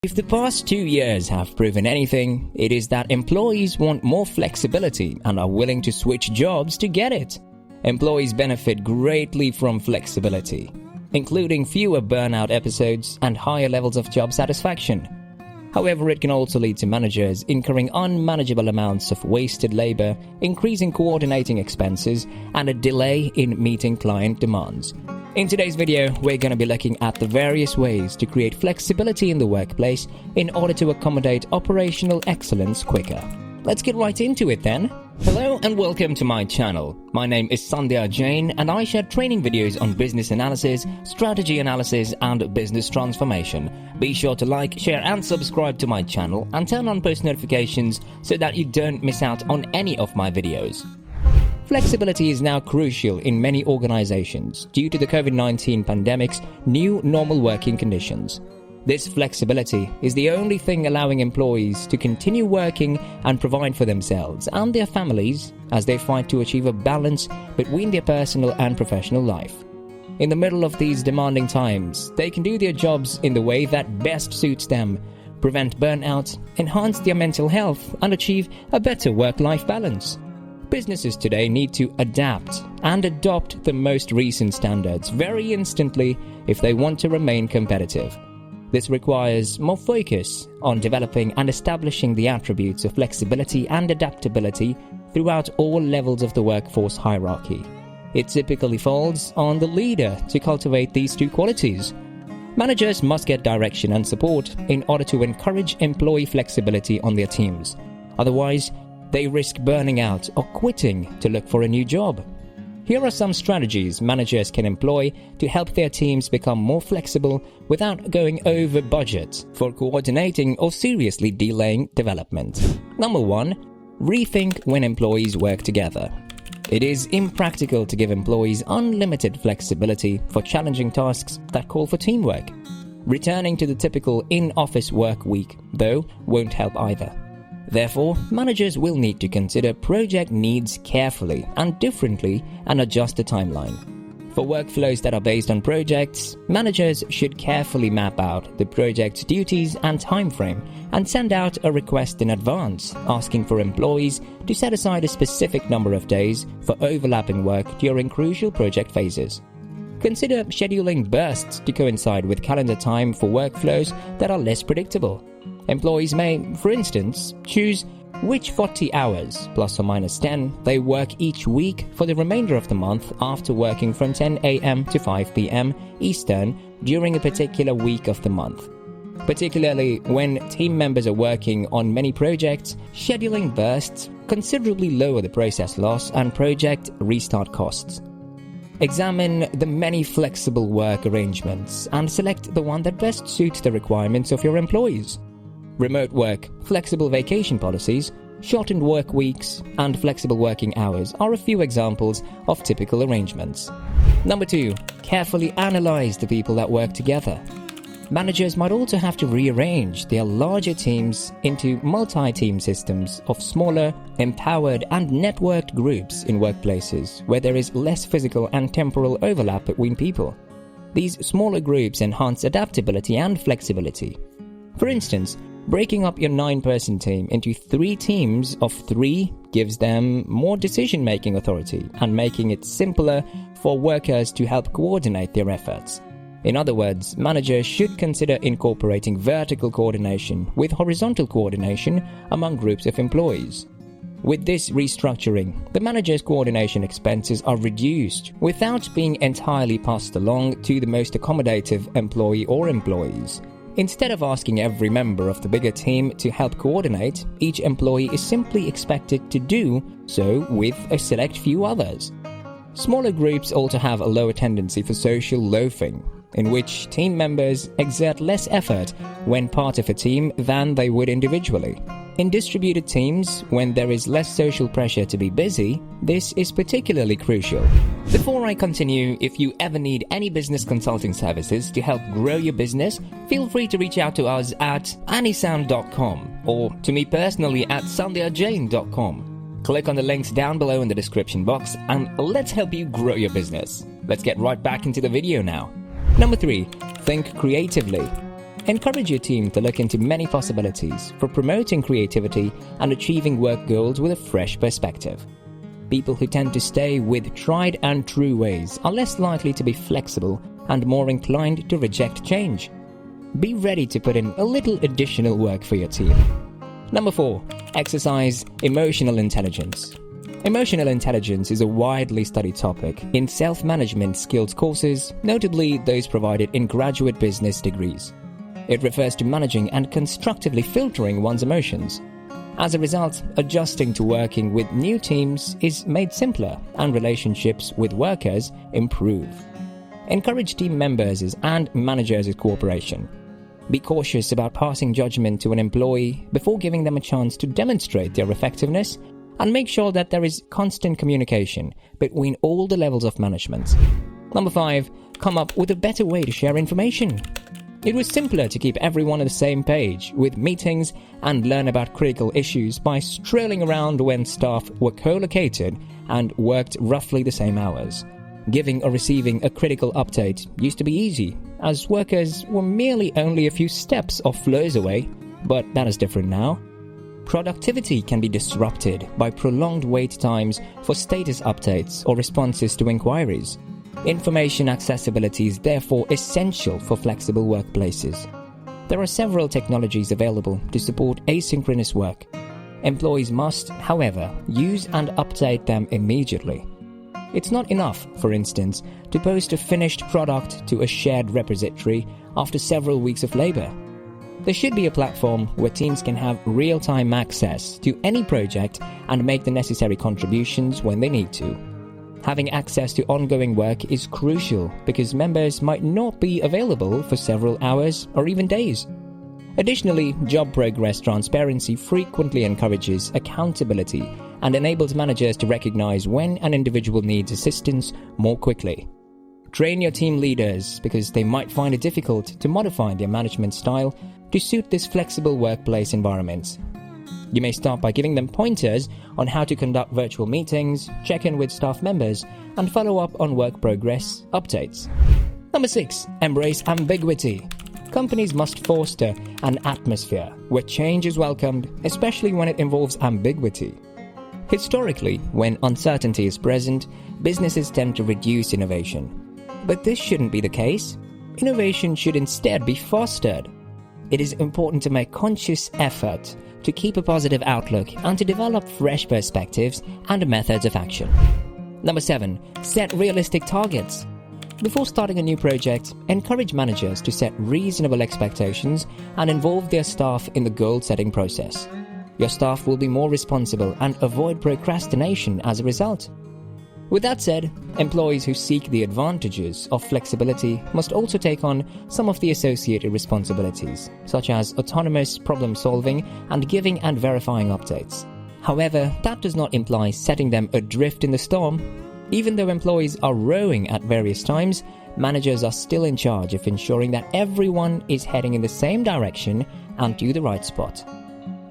If the past 2 years have proven anything, it is that employees want more flexibility and are willing to switch jobs to get it. Employees benefit greatly from flexibility, including fewer burnout episodes and higher levels of job satisfaction. However, it can also lead to managers incurring unmanageable amounts of wasted labor, increasing coordinating expenses, and a delay in meeting client demands. In today's video, we're going to be looking at the various ways to create flexibility in the workplace in order to accommodate operational excellence quicker. Let's get right into it then. Hello and welcome to my channel. My name is Sandhya Jain and I share training videos on business analysis, strategy analysis and business transformation. Be sure to like, share and subscribe to my channel and turn on post notifications so that you don't miss out on any of my videos. Flexibility is now crucial in many organizations due to the COVID-19 pandemic's new normal working conditions. This flexibility is the only thing allowing employees to continue working and provide for themselves and their families as they fight to achieve a balance between their personal and professional life. In the middle of these demanding times, they can do their jobs in the way that best suits them, prevent burnout, enhance their mental health, and achieve a better work-life balance. Businesses today need to adapt and adopt the most recent standards very instantly if they want to remain competitive. This requires more focus on developing and establishing the attributes of flexibility and adaptability throughout all levels of the workforce hierarchy. It typically falls on the leader to cultivate these two qualities. Managers must get direction and support in order to encourage employee flexibility on their teams. Otherwise, they risk burning out or quitting to look for a new job. Here are some strategies managers can employ to help their teams become more flexible without going over budget for coordinating or seriously delaying development. Number 1. Rethink when employees work together. It is impractical to give employees unlimited flexibility for challenging tasks that call for teamwork. Returning to the typical in-office work week, though, won't help either. Therefore, managers will need to consider project needs carefully and differently and adjust the timeline. For workflows that are based on projects, managers should carefully map out the project's duties and timeframe and send out a request in advance, asking for employees to set aside a specific number of days for overlapping work during crucial project phases. Consider scheduling bursts to coincide with calendar time for workflows that are less predictable. Employees may, for instance, choose which 40 hours, plus or minus 10, they work each week for the remainder of the month after working from 10 a.m. to 5 p.m. Eastern during a particular week of the month. Particularly when team members are working on many projects, scheduling bursts considerably lower the process loss and project restart costs. Examine the many flexible work arrangements and select the one that best suits the requirements of your employees. Remote work, flexible vacation policies, shortened work weeks, and flexible working hours are a few examples of typical arrangements. Number 2. Carefully analyze the people that work together. Managers might also have to rearrange their larger teams into multi-team systems of smaller, empowered, and networked groups in workplaces where there is less physical and temporal overlap between people. These smaller groups enhance adaptability and flexibility. For instance, breaking up your 9-person team into 3 teams of 3 gives them more decision-making authority and making it simpler for workers to help coordinate their efforts. In other words, managers should consider incorporating vertical coordination with horizontal coordination among groups of employees. With this restructuring, the manager's coordination expenses are reduced without being entirely passed along to the most accommodative employee or employees. Instead of asking every member of the bigger team to help coordinate, each employee is simply expected to do so with a select few others. Smaller groups also have a lower tendency for social loafing, in which team members exert less effort when part of a team than they would individually. In distributed teams, when there is less social pressure to be busy, this is particularly crucial. Before I continue, if you ever need any business consulting services to help grow your business, feel free to reach out to us at anisound.com or to me personally at sandhyajain.com. Click on the links down below in the description box and let's help you grow your business. Let's get right back into the video now. Number 3. Think creatively. Encourage your team to look into many possibilities for promoting creativity and achieving work goals with a fresh perspective. People who tend to stay with tried and true ways are less likely to be flexible and more inclined to reject change. Be ready to put in a little additional work for your team. Number 4. Exercise emotional intelligence. Emotional intelligence is a widely studied topic in self-management skills courses, notably those provided in graduate business degrees. It refers to managing and constructively filtering one's emotions. As a result, adjusting to working with new teams is made simpler and relationships with workers improve. Encourage team members and managers' cooperation. Be cautious about passing judgment to an employee before giving them a chance to demonstrate their effectiveness, and make sure that there is constant communication between all the levels of management. Number 5. Come up with a better way to share information. It was simpler to keep everyone on the same page with meetings and learn about critical issues by strolling around when staff were co-located and worked roughly the same hours. Giving or receiving a critical update used to be easy, as workers were merely only a few steps or flows away, but that is different now. Productivity can be disrupted by prolonged wait times for status updates or responses to inquiries. Information accessibility is therefore essential for flexible workplaces. There are several technologies available to support asynchronous work. Employees must, however, use and update them immediately. It's not enough, for instance, to post a finished product to a shared repository after several weeks of labor. There should be a platform where teams can have real-time access to any project and make the necessary contributions when they need to. Having access to ongoing work is crucial because members might not be available for several hours or even days. Additionally, job progress transparency frequently encourages accountability and enables managers to recognize when an individual needs assistance more quickly. Train your team leaders because they might find it difficult to modify their management style to suit this flexible workplace environment. You may start by giving them pointers on how to conduct virtual meetings, check in with staff members, and follow up on work progress updates. Number 6. Embrace ambiguity. Companies must foster an atmosphere where change is welcomed, especially when it involves ambiguity. Historically, when uncertainty is present, businesses tend to reduce innovation. But this shouldn't be the case. Innovation should instead be fostered. It is important to make conscious effort to keep a positive outlook and to develop fresh perspectives and methods of action. Number 7. Set realistic targets. Before starting a new project, encourage managers to set reasonable expectations and involve their staff in the goal-setting process. Your staff will be more responsible and avoid procrastination as a result. With that said, employees who seek the advantages of flexibility must also take on some of the associated responsibilities, such as autonomous problem-solving and giving and verifying updates. However, that does not imply setting them adrift in the storm. Even though employees are rowing at various times, managers are still in charge of ensuring that everyone is heading in the same direction and to the right spot.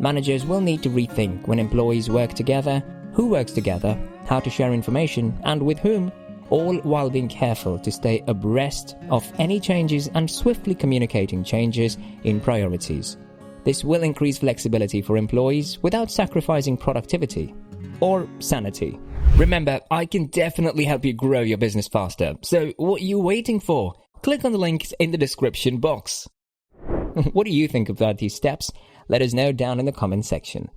Managers will need to rethink when employees work together, who works together, how to share information, and with whom, all while being careful to stay abreast of any changes and swiftly communicating changes in priorities. This will increase flexibility for employees without sacrificing productivity or sanity. Remember, I can definitely help you grow your business faster, so what are you waiting for? Click on the links in the description box. What do you think about these steps? Let us know down in the comment section.